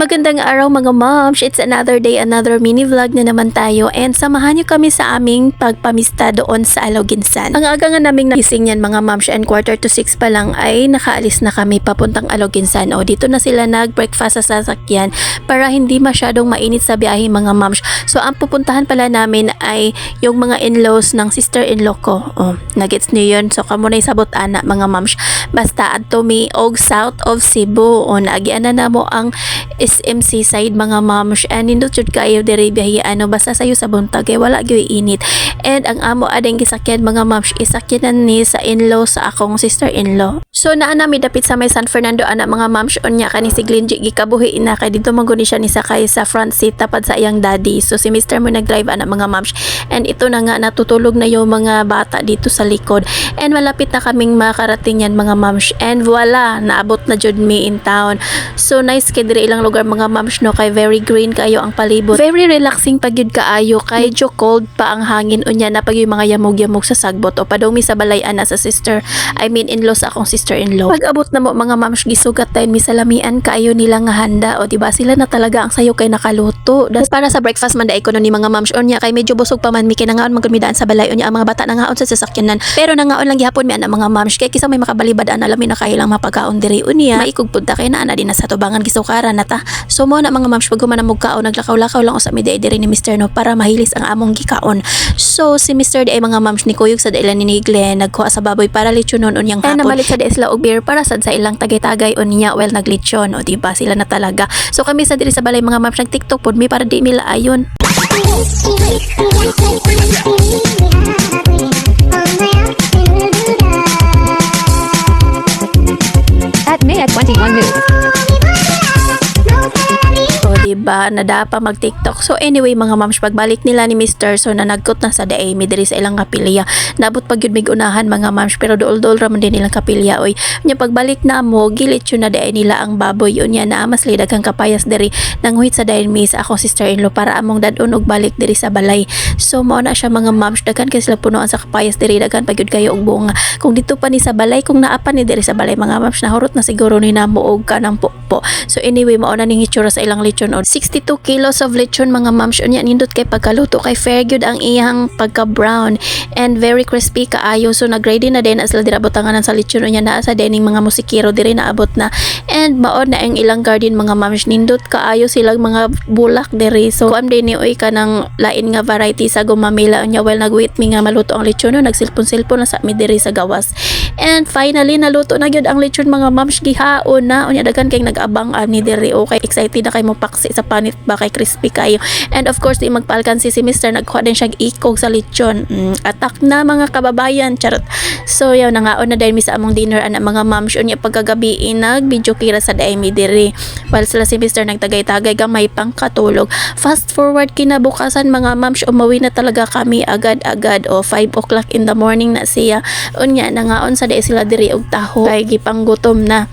Magandang araw mga moms, it's another day, another mini vlog na naman tayo and samahan niyo kami sa aming pagpamista doon sa Aloginsan. Ang aga nga naming nagising yan mga moms and 5:45 pa lang ay nakaalis na kami papuntang Aloginsan. O dito na sila nag-breakfast sa sasakyan para hindi masyadong mainit sa biyahe mga moms. So ang pupuntahan pala namin ay yung mga in-laws ng sister-in-law ko. O, nagets niyo yun. So kamo na isabot ana mga moms. Basta adto mi og south of Cebu. O naagian na mo ang SMC side mga moms and nindot jud kayo diri biyahe ano basta sayo sa buntag kay wala gyud init. And ang amo adeng gisakyan mga moms isakyanan ni sa in-law sa akong sister-in-law. So naa nami dapit sa may San Fernando ana mga moms unya kani si Glenji gikabuhi ina kay dito maguni siya ni sakay sa front seat tapad sa iyang daddy. So si Mr. mo nag-drive ana mga moms and ito na nga natutulog na yung mga bata dito sa likod and malapit na kaming makarating yan mga moms and voila naabot na jud mi in town. So nice kay diri ilang lugar mga moms no kay very green kayo ang palibot. Very relaxing pag yun kaayo kay medyo cold pa ang hangin unya na pag yung mga yamog-yamog sa sagbot o padong mi sa balay ana sa sister I mean in-law sa akong sister-in-law. Pag abot na mo mga moms gisugat tayo mi salamian kaayo nila nga handa o diba sila na talaga ang sayo kay nakaluto. Das para sa breakfast man dai ko no ni mga moms unya kay medyo busog pa man mi kinangaon magkumidaan sa balay unya ang mga bata nangaon sa sasakyanan pero nangaon lang gihapon mi ana mga moms kay kisa may makabalibad ana lami na kahilang mapagaon diri unya maikog punta kay na ana din sa tubangan gisukaran nata. So mo na mga moms pag humana mo kaon naglakaw-lakaw lang usa mi diri ni Mr. no para mahilis ang among gikaon. So si Mr. di ay mga moms ni kuyog sa dailan ni Glenn nagkuha sa baboy para lechonon unyang hapon. Namalit sa sila og beer para sad sa ilang tagay-tagay unya well naglechon o diba sila na talaga. So kami sa diri sa balay mga moms nag TikTok pod mi para di mi laayon. At May at 21 Move. Diba nadapa mag TikTok. So anyway mga moms pagbalik nila ni Mr. so na nagkot na sa daay mi diri sa ilang kapilya. Nabot pag yun mig unahan mga moms pero dool-dool ra man din nilang kapilya oy. Nya pagbalik na mo gilit yun na daay nila ang baboy yun nya na mas lidaghang kapayas diri nanghuit sa daay mi sa akong sister-in-law para among dadon og balik diri sa balay. So mao na siya mga moms daghan kay sila punuan sa kapayas diri daghan pag yun kayo og bunga. Kung dito pa ni sa balay kung naapa ni diri sa balay mga moms nahurot na siguro ni namo og kanang pokpo. So anyway mao na ning hitsura sa ilang lechon 62 kilos of lechon mga moms unya nindot kay pagkaluto kay fair gyud ang iyang pagka brown and very crispy kaayo. So nag-ready na din as dira butanganan sa lechon unya naa sa dining mga musikero diri naabot na and mao na ang ilang garden mga moms nindot kaayo silang mga bulak diri. So am din ni oy kanang lain nga variety sa gumamela unya while nagwait mi nga maluto ang lechon no nagsilpon-silpon na sa mi diri sa gawas. And finally naluto na gyud ang lechon mga moms gihaon na unya daghan kay nag-abang ni diri okay excited na kay mo paksi sa panit ba kay crispy kayo. And of course di magpalkan si Mr. nagkuha din siya ikog sa lechon. Atak na mga kababayan charot. So yaw nangaon na dahil mi sa among dinner ana mga moms unya pagkagabi nag video kira sa daay mi diri while sila si Mr. nagtagay-tagay gamay pang katulog. Fast forward kinabukasan mga moms umuwi na talaga kami agad-agad o 5 o'clock in the morning na siya unya nangaon sa daay sila diri og taho kay gipanggutom na.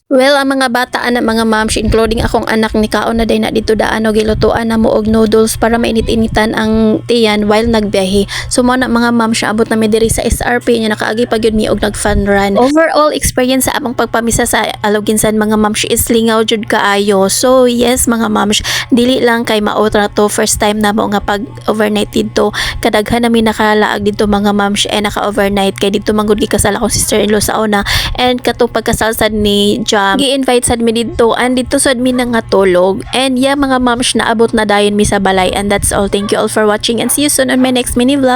Well ang mga bata ana mga moms including akong anak ni kaon na day na dito daan o gilutuan na mo og noodles para mainit-initan ang tiyan while nagbiyahe. So mo na mga moms abot na mi diri sa SRP nya nakaagi pa gyud mi og nag-fun run. Overall experience sa among pagpamisa sa Aloginsan mga moms is lingaw jud kaayo. So yes mga moms dili lang kay maotra to first time na mo nga pag overnight dito kadaghan na mi nakalaag dito mga moms and naka-overnight kay dito manggod gikasal akong sister-in-law sa una and katong pagkasal sad ni Jam gi-invite sad mi dito and dito sad mi nga tulog and yeah mga moms naabot na dayon mi sa balay and that's all. Thank you all for watching and see you soon on my next mini vlog.